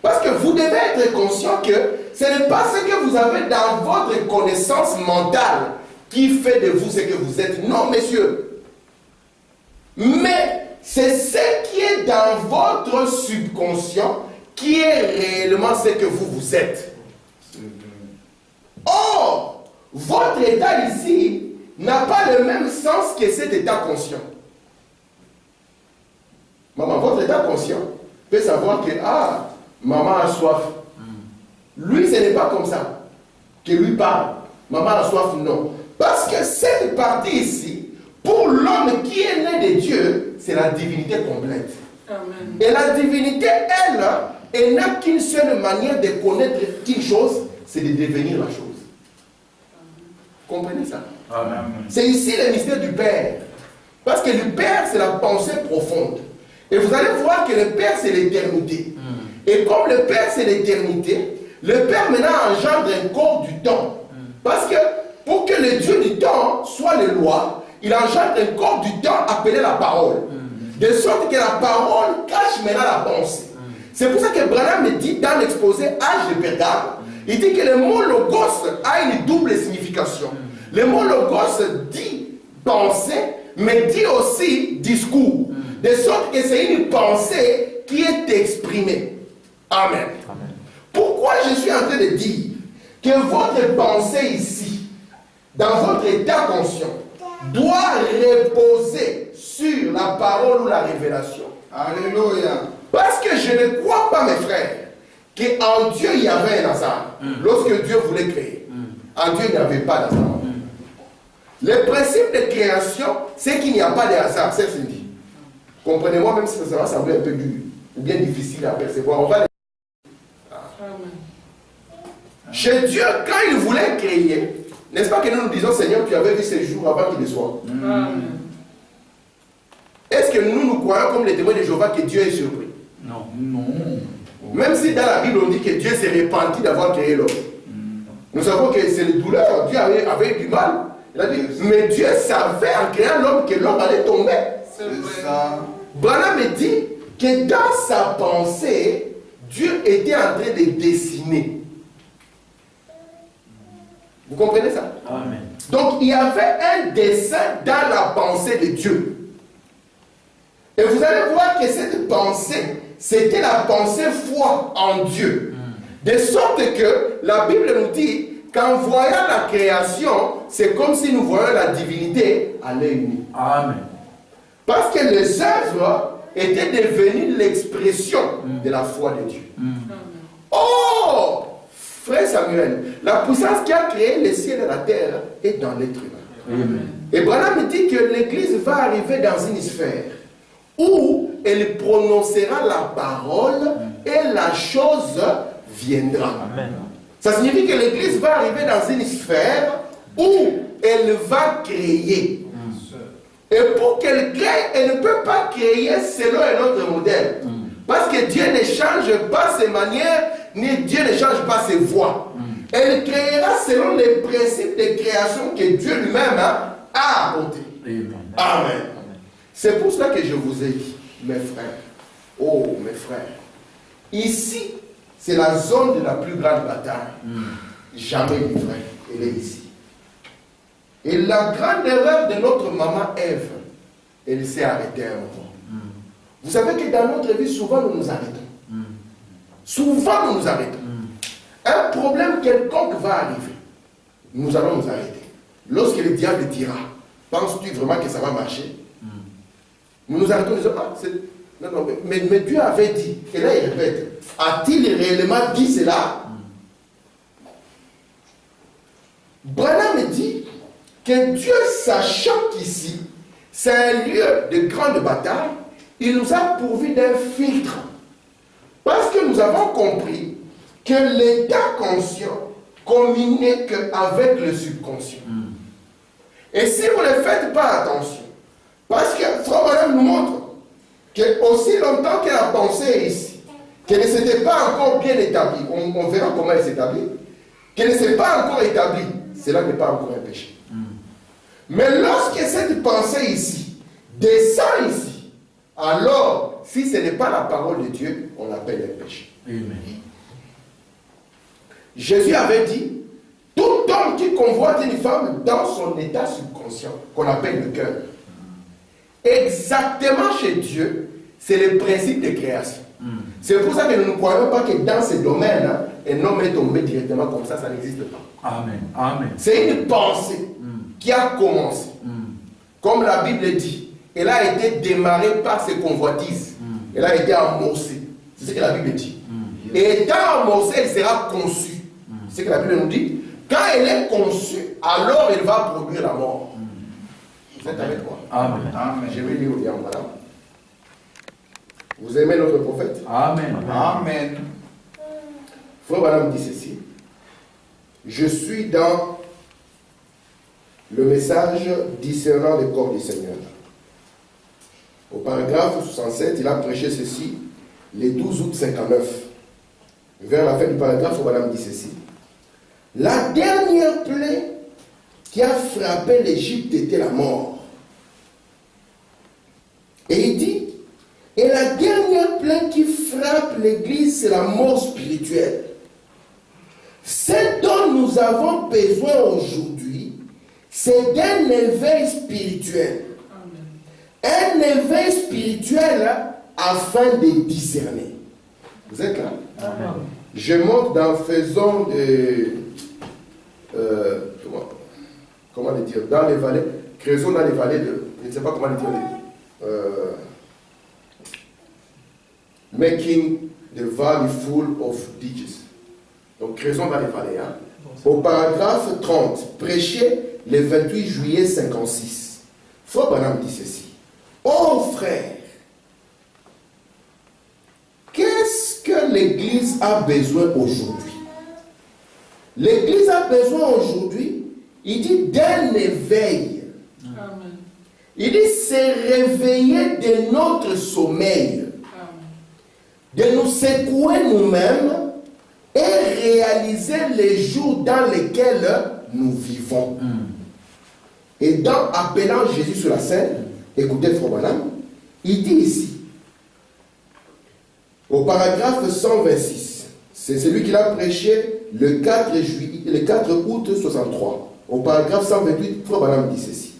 parce que vous devez être conscient que ce n'est pas ce que vous avez dans votre connaissance mentale qui fait de vous ce que vous êtes. Non, messieurs. Mais c'est ce qui est dans votre subconscient qui est réellement ce que vous êtes. Or, votre état ici n'a pas le même sens que cet état conscient. Maman, votre état conscient peut savoir que, maman a soif. Lui, ce n'est pas comme ça que lui parle. Maman a soif, non. Parce que cette partie ici, pour l'homme qui est né de Dieu, c'est la divinité complète. Amen. Et la divinité, elle n'a qu'une seule manière de connaître une chose, c'est de devenir la chose. Comprenez ça? Amen. C'est ici le mystère du Père. Parce que le Père, c'est la pensée profonde. Et vous allez voir que le Père, c'est l'éternité. Et comme le Père, c'est l'éternité, le Père maintenant engendre un corps du temps. Parce que pour que le Dieu du temps soit le loi, il engendre un corps du temps appelé la parole. De sorte que la parole cache maintenant la pensée. C'est pour ça que Branham me dit dans l'exposé Âge de Pergame, il dit que le mot logos a une double signification. Le mot logos dit pensée, mais dit aussi discours. De sorte que c'est une pensée qui est exprimée. Amen. Amen. Pourquoi je suis en train de dire que votre pensée ici, dans votre état conscient, doit reposer sur la parole ou la révélation? Alléluia. Parce que je ne crois pas, mes frères, qu'en Dieu il y avait un hasard. Lorsque Dieu voulait créer, en Dieu il n'y avait pas d'hasard. Le principe de création, c'est qu'il n'y a pas de hasard. C'est ce que je dis. Comprenez-moi, même si ça va sembler un peu dur ou bien difficile à percevoir. On va Chez Dieu, quand il voulait créer, n'est-ce pas que nous nous disons, Seigneur, tu avais vu ces jours avant qu'il ne soit? Est-ce que nous croyons comme les témoins de Jéhovah que Dieu est surpris? Non. Non. Même si dans la Bible on dit que Dieu s'est repenti d'avoir créé l'homme. Nous savons que c'est le douleur. Dieu avait du mal. Il a dit, mais Dieu savait en créant l'homme que l'homme allait tomber. C'est ça. Branham me dit que dans sa pensée, Dieu était en train de dessiner. Vous comprenez ça? Amen. Donc il y avait un dessin dans la pensée de Dieu. Et vous allez voir que cette pensée, c'était la pensée foi en Dieu. De sorte que la Bible nous dit qu'en voyant la création, c'est comme si nous voyons la divinité à l'œil nu. Amen. Parce que les œuvres étaient devenues l'expression de la foi de Dieu. Oh, frère Samuel, la puissance qui a créé le ciel et la terre est dans l'être humain. Amen. Et Branham dit que l'Église va arriver dans une sphère où elle prononcera la parole et la chose viendra. Amen. Ça signifie que l'Église va arriver dans une sphère où elle va créer. Et pour qu'elle crée, elle ne peut pas créer selon un autre modèle. Parce que Dieu ne change pas ses manières, ni Dieu ne change pas ses voies. Elle créera selon les principes de création que Dieu lui-même a apportés. Amen. C'est pour cela que je vous ai dit, mes frères, oh mes frères, ici, c'est la zone de la plus grande bataille. Jamais livrée, elle est ici. Et la grande erreur de notre maman Ève, elle s'est arrêtée à un moment. Vous savez que dans notre vie, souvent nous nous arrêtons. Souvent nous nous arrêtons. Un problème quelconque va arriver. Nous allons nous arrêter. Lorsque le diable dira, penses-tu vraiment que ça va marcher? Nous nous arrêtons, nous disons, ah, non, non, mais Dieu avait dit. Et là, il répète, a-t-il réellement dit cela? Branham dit que Dieu, sachant qu'ici, c'est un lieu de grande bataille, il nous a pourvu d'un filtre. Parce que nous avons compris que l'état conscient communique avec le subconscient. Et si vous ne faites pas attention, parce que Frère Branham nous montre que aussi longtemps que la pensée est ici, qu'elle ne s'était pas encore bien établie, on verra comment elle s'établit, qu'elle ne s'est pas encore établie, cela n'est pas encore un péché. Mais lorsque cette pensée ici descend ici, alors, si ce n'est pas la parole de Dieu, on l'appelle un péché. Amen. Jésus avait dit, tout homme qui convoite une femme dans son état subconscient, qu'on appelle le cœur, exactement chez Dieu, c'est le principe de création. C'est pour ça que nous ne croyons pas que dans ce domaine, un homme est tombé directement comme ça n'existe pas. Amen. Amen. C'est une pensée qui a commencé. Comme la Bible dit, elle a été démarrée par ses convoitises. Elle a été amorcée. C'est ce que la Bible dit. Et étant amorcée, elle sera conçue. C'est ce que la Bible nous dit. Quand elle est conçue, alors elle va produire la mort. Vous êtes avec moi? Amen. Amen. Je vais lire bien, voilà. Vous aimez notre prophète? Amen. Amen. Frère Branham dit ceci. Je suis dans le message discernant les corps du Seigneur. Au paragraphe 67, il a prêché ceci le 12 août 59. Vers la fin du paragraphe, Frère Branham dit ceci. La dernière plaie qui a frappé l'Égypte était la mort. Et il dit, et la dernière plaie qui frappe l'Église, c'est la mort spirituelle. Ce dont nous avons besoin aujourd'hui, c'est d'un éveil spirituel. Un éveil spirituel afin de discerner. Vous êtes là? Amen. Je monte dans faisons de... comment le dire? Dans les vallées. Creusons dans les vallées de... Je ne sais pas comment le dire. Making the valley full of ditches. Donc, creusons dans les vallées. Hein. Au paragraphe 30, prêché le 28 juillet 56. Frère Branham dit ceci. Oh frère, qu'est-ce que l'Église a besoin aujourd'hui? L'Église a besoin aujourd'hui, il dit, d'un éveil. Amen. Il dit, c'est réveiller de notre sommeil, de nous secouer nous-mêmes et réaliser les jours dans lesquels nous vivons. Et dans appelant Jésus sur la scène, écoutez Frère Branham, il dit ici, Au paragraphe 126, c'est celui qui l'a prêché le 4 août 63. Au paragraphe 128, Frère Branham dit ceci.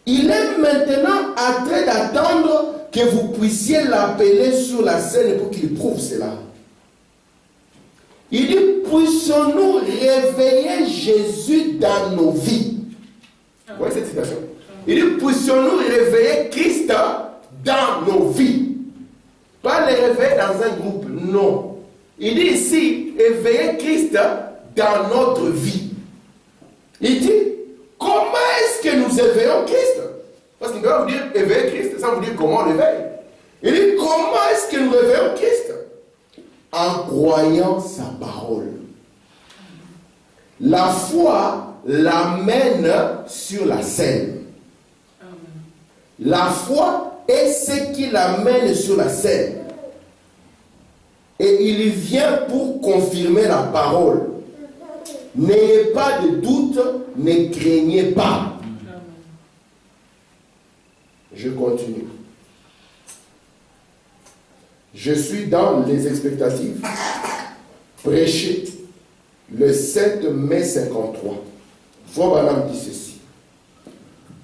Il est maintenant en train d'attendre que vous puissiez l'appeler sur la scène pour qu'il prouve cela. Il dit, puissions-nous réveiller Jésus dans nos vies. Vous voyez cette citation? Il dit, puissions-nous réveiller Christ dans nos vies. Pas les réveiller dans un groupe, non. Il dit ici, éveiller Christ dans notre vie. Il dit, comment est-ce que nous éveillons Christ? Parce qu'il doit vous dire éveiller Christ, ça vous dire comment on l'éveille. Il dit, comment est-ce que nous réveillons Christ? En croyant sa parole. La foi l'amène sur la scène. La foi est ce qui l'amène sur la scène. Et il vient pour confirmer la parole. N'ayez pas de doute, ne craignez pas. Je continue. Je suis dans les expectatives. Prêché le 7 mai 53. Frère Branham dit ceci.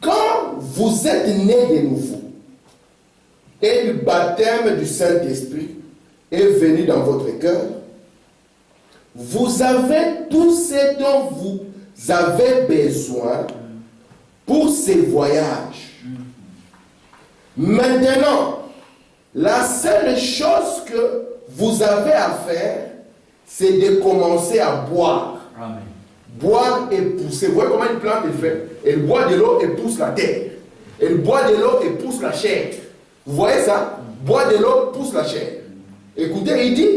Quand vous êtes né de nouveau et le baptême du Saint-Esprit est venu dans votre cœur, vous avez tout ce dont vous avez besoin pour ces voyages. Maintenant, la seule chose que vous avez à faire, c'est de commencer à boire. Amen. Boire et pousser. Vous voyez comment une plante est faite? Elle boit de l'eau et pousse la terre. Elle boit de l'eau et pousse la chair. Vous voyez ça? Boire de l'eau, pousse la chair. Écoutez, il dit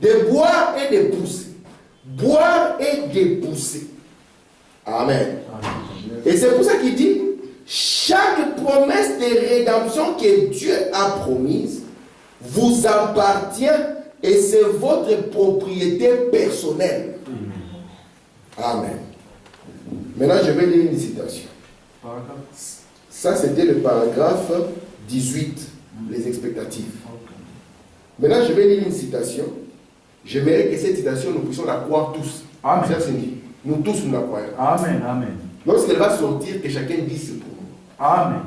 de boire et de pousser. Boire et de pousser. Amen. Amen. Et c'est pour ça qu'il dit, chaque promesse de rédemption que Dieu a promise vous appartient et c'est votre propriété personnelle. Amen. Maintenant, je vais lire une citation. Ça, c'était le paragraphe 18, les expectatives. Maintenant, je vais lire une citation. J'aimerais que cette citation, nous puissions la croire tous. Amen. Nous tous, nous la croyons. Amen. Amen. Lorsqu'elle va sortir, que chacun dise c'est pour nous. Amen.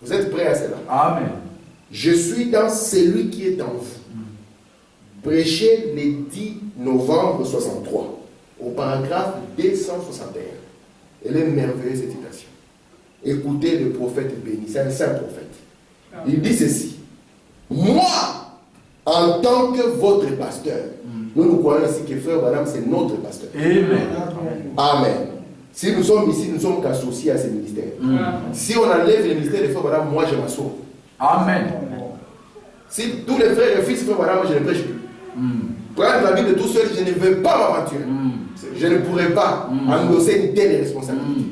Vous êtes prêts à cela? Amen. Je suis dans celui qui est en vous. Prêché le 10 novembre 63, au paragraphe 261. Elle est merveilleuse cette citation. Écoutez le prophète béni, c'est un saint prophète. Il dit ceci. Moi, en tant que votre pasteur, nous croyons ici que Frère Branham c'est notre pasteur. Amen. Amen. Si nous sommes ici, nous sommes qu'associés à ce ministère. Si on enlève le ministère de Frère Branham, moi je m'assois. Amen. Si tous les frères et fils de Frère Branham, je ne prêche plus. Prendre la Bible de tout seul, je ne veux pas m'aventurer. Je ne pourrais pas endosser une telle responsabilité.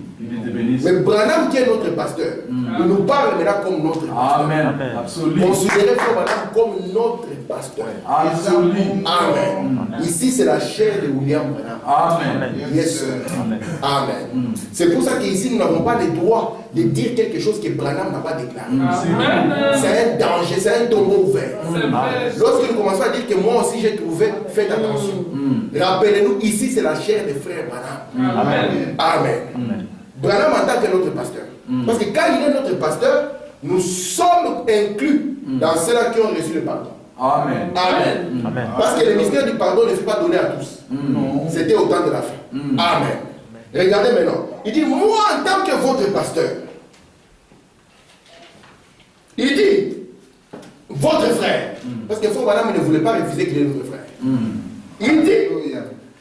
Mais Branham qui est notre pasteur, il nous parle maintenant comme notre pasteur. Amen. Considérez Frère Branham comme notre pasteur. Amen. Amen. Ici c'est la chair de William Branham. Amen. Yes, sir. Amen. Amen. C'est pour ça qu'ici nous n'avons pas le droit de dire quelque chose que Branham n'a pas déclaré. C'est un danger, c'est un tombeau ouvert. Lorsque nous commençons à dire que moi aussi j'ai trouvé, faites attention. Rappelez-nous, ici c'est la chair des frères Branham. Amen. Amen. Branham en tant que notre pasteur. Parce que quand il est notre pasteur, nous sommes inclus dans ceux-là qui ont reçu le pardon. Amen. Amen. Amen. Parce que le mystère du pardon ne fut pas donné à tous. C'était au temps de la fin. Amen. Regardez maintenant. Il dit, moi en tant que votre pasteur, il dit, votre frère. Parce que Frère Branham ne voulait pas refuser qu'il est notre frère. Il dit,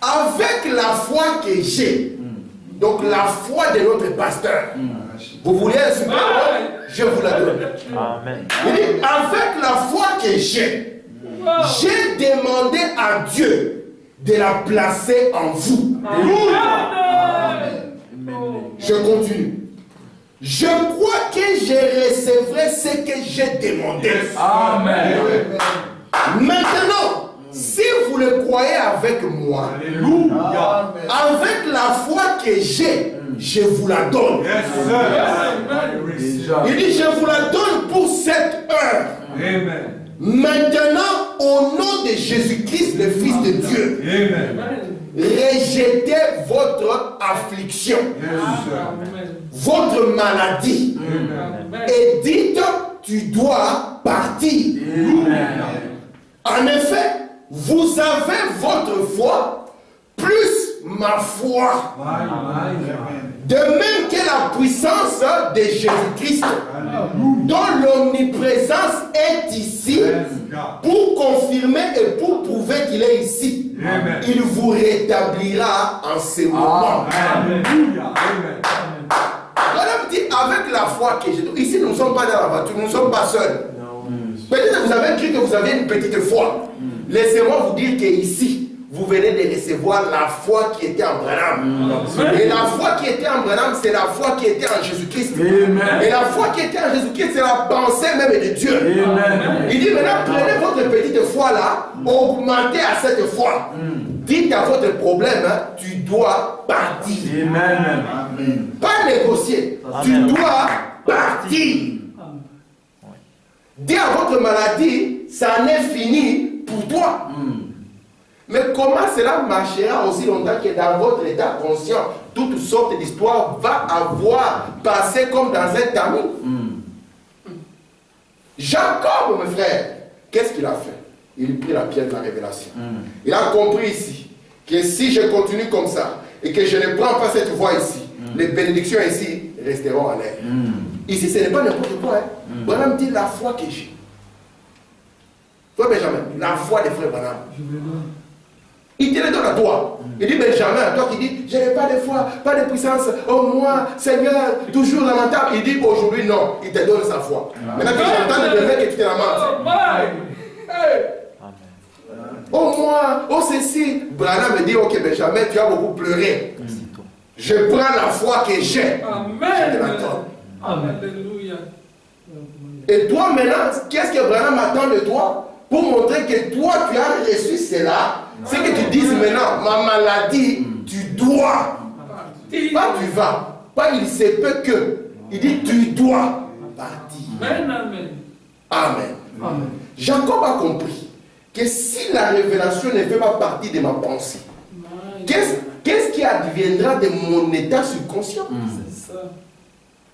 avec la foi que j'ai, donc la foi de notre pasteur. Vous voulez un super homme? Je vous la donne. Amen. Il dit, avec la foi que j'ai demandé à Dieu de la placer en vous. Amen. Je continue. Je crois que je recevrai ce que j'ai demandé. Amen. Maintenant, si vous le croyez avec moi, Alléluia. Avec la foi que j'ai, je vous la donne. Il dit, je vous la donne pour cette heure. Amen. Maintenant, au nom de Jésus-Christ, le Fils de Dieu, rejetez votre affliction, votre maladie, et dites, tu dois partir. En effet, vous avez votre foi, plus ma foi. De même que la puissance de Jésus-Christ, dont l'omniprésence est ici, pour confirmer et pour prouver qu'il est ici, il vous rétablira en ce moment. Madame dit, avec la foi que j'ai, ici nous ne sommes pas dans la voiture, nous ne sommes pas seuls. Peut-être que vous avez cru que vous avez une petite foi. Laissez-moi vous dire qu'ici, vous venez de recevoir la foi qui était en Branham. Et la foi qui était en Branham, c'est la foi qui était en Jésus-Christ. Et la foi qui était en Jésus-Christ, c'est la pensée même de Dieu. Il dit maintenant, prenez votre petite foi là, augmentez à cette foi. Dites à votre problème, hein, tu dois partir. Pas négocier, tu dois partir. Dites à votre maladie, ça en est fini pour toi. Mais comment cela marchera aussi longtemps que dans votre état conscient, toutes sortes d'histoires vont avoir passé comme dans un tamis? Jacob, mes frères, qu'est-ce qu'il a fait? Il prit la pierre de la révélation. Il a compris ici que si je continue comme ça et que je ne prends pas cette voie ici, les bénédictions ici resteront en l'air. Ici, ce n'est pas n'importe quoi. Branham dit la foi que j'ai. Frère Benjamin, la foi des frères Branham. Il te le donne à toi. Il dit Benjamin, toi qui dis, je n'ai pas de foi, pas de puissance. Oh moi, Seigneur, toujours lamentable. Il dit aujourd'hui non, il te donne sa foi. Maintenant que j'entends le mec que tu te lamentes. Oh moi, oh ceci. Branham me dit, ok Benjamin, tu as beaucoup pleuré. Je prends la foi que j'ai. Je te la donne. Et toi maintenant, qu'est-ce que Branham attend de toi? Pour montrer que toi tu as reçu cela. C'est que tu dises maintenant, ma maladie, tu dois. Pas tu vas. Pas il se peut que. Il dit tu dois partir. Amen. Jacob a compris que si la révélation ne fait pas partie de ma pensée, qu'est-ce qui adviendra de mon état subconscient?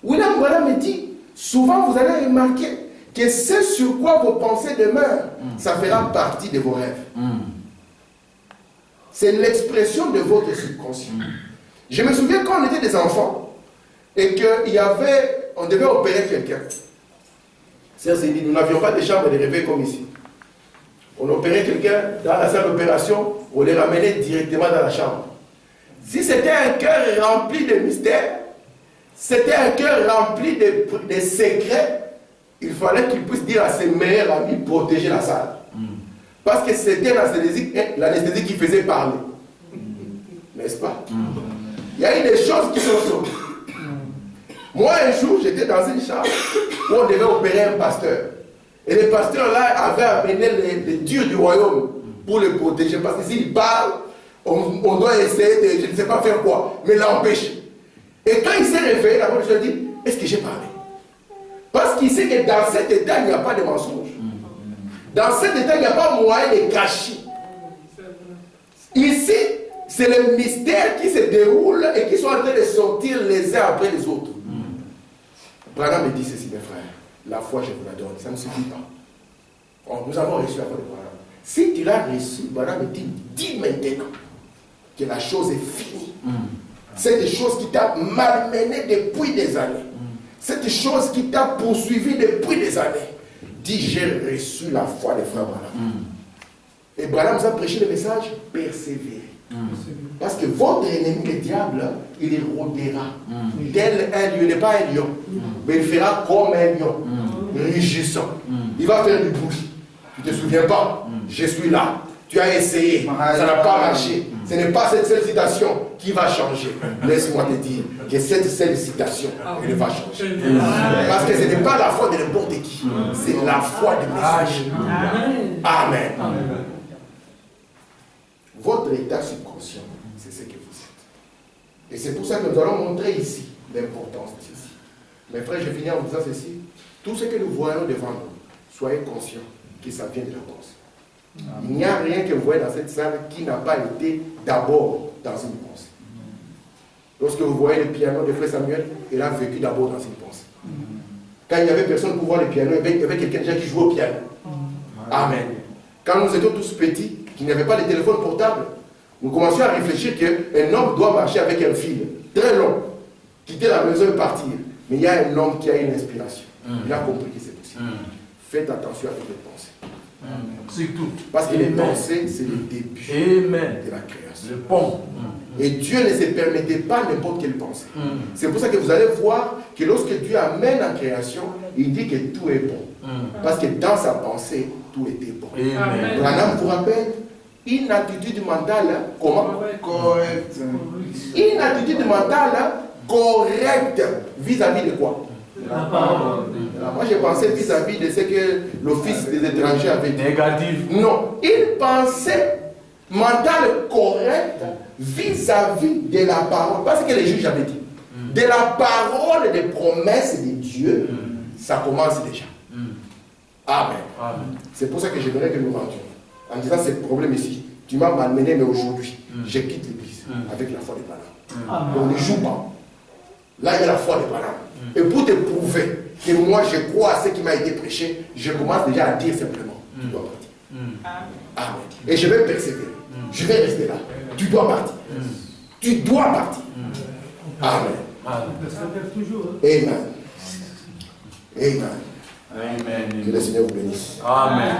William Branham me dit, souvent vous allez remarquer que ce sur quoi vos pensées demeurent, ça fera partie de vos rêves. C'est l'expression de votre subconscient. Je me souviens quand on était des enfants et qu'on devait opérer quelqu'un. Nous n'avions pas de chambre de réveil comme ici. On opérait quelqu'un dans la salle d'opération, on les ramenait directement dans la chambre. Si c'était un cœur rempli de mystères, c'était un cœur rempli de secrets, il fallait qu'il puisse dire à ses meilleurs amis protéger la salle. Parce que c'était l'anesthésie qui faisait parler. N'est-ce pas? Il y a eu des choses qui sont sautées. Moi, un jour, j'étais dans une chambre où on devait opérer un pasteur. Et le pasteur là avait amené les dieux du royaume pour le protéger. Parce que s'il parle, on doit essayer de, je ne sais pas faire quoi, mais l'empêcher. Et quand il s'est réveillé, la je lui ai dit, est-ce que j'ai parlé? Parce qu'il sait que dans cet état, il n'y a pas de mensonge. Dans cet état, il n'y a pas moyen de cacher. Ici, c'est le mystère qui se déroule et qui sont en train de sortir les uns après les autres. Branham me dit ceci, mes frères. La foi, je vous la donne. Ça ne suffit pas. Nous avons reçu la foi de Branham. Si tu l'as reçu, Branham me dit, dis maintenant que la chose est finie. Cette chose qui t'a malmené depuis des années. Cette chose qui t'a poursuivi depuis des années. Dis, j'ai reçu la foi des frères Branham. Et Branham nous a prêché le message, persévérer. Parce que votre ennemi, le diable, il rôdera. Tel un lion, il n'est pas un lion, mais il fera comme un lion, rugissant. Il va faire du bruit. Tu ne te souviens pas? Je suis là. Tu as essayé, ça n'a pas marché. Ce n'est pas cette seule citation qui va changer. Laisse-moi te dire que cette seule citation, elle va changer. Parce que ce n'est pas la foi de n'importe qui, c'est la foi du message. Amen. Votre état subconscient, c'est ce que vous êtes. Et c'est pour ça que nous allons montrer ici l'importance de ceci. Mes frères, je finis en vous disant ceci. Tout ce que nous voyons devant nous, soyez conscients que ça vient de la pensée. Il n'y a rien que vous voyez dans cette salle qui n'a pas été d'abord dans une pensée. Lorsque vous voyez le piano de Frère Samuel, il a vécu d'abord dans une pensée. Quand il n'y avait personne pour voir le piano, il y avait quelqu'un déjà qui jouait au piano. Amen. Quand nous étions tous petits, qui n'avaient pas de téléphone portable, nous commencions à réfléchir qu'un homme doit marcher avec un fil très long, quitter la maison et partir. Mais il y a un homme qui a une inspiration. Il a compris que c'est possible. Faites attention avec les pensées. Surtout. Parce que les pensées, c'est le début de la création. Le pont. Et Dieu ne se permettait pas n'importe quelle pensée. C'est pour ça que vous allez voir que lorsque Dieu amène la création, il dit que tout est bon. Parce que dans sa pensée, tout était bon. Branham vous rappelle une attitude mentale, comment? Correct. Une attitude mentale correcte vis-à-vis de quoi? La parole. Moi j'ai pensé vis-à-vis de ce que l'Office des étrangers avait dit. Négatif. Non, une pensée mentale correcte vis-à-vis de la parole. Parce que les juges avaient dit. De la parole des promesses de Dieu, ça commence déjà. Amen. C'est pour ça que j'aimerais que nous rendions. En disant ce problème ici, tu m'as malmené, mais aujourd'hui, je quitte l'église avec la foi de Branham. On ne joue pas. Là, il y a la foi de Branham. Et pour te prouver que moi, je crois à ce qui m'a été prêché, je commence déjà à dire simplement, tu dois partir. Amen. Et je vais persévérer. Je vais rester là. Tu dois partir. Tu dois partir. Amen. Amen. Amen. Amen. Que le Seigneur vous bénisse. Amen.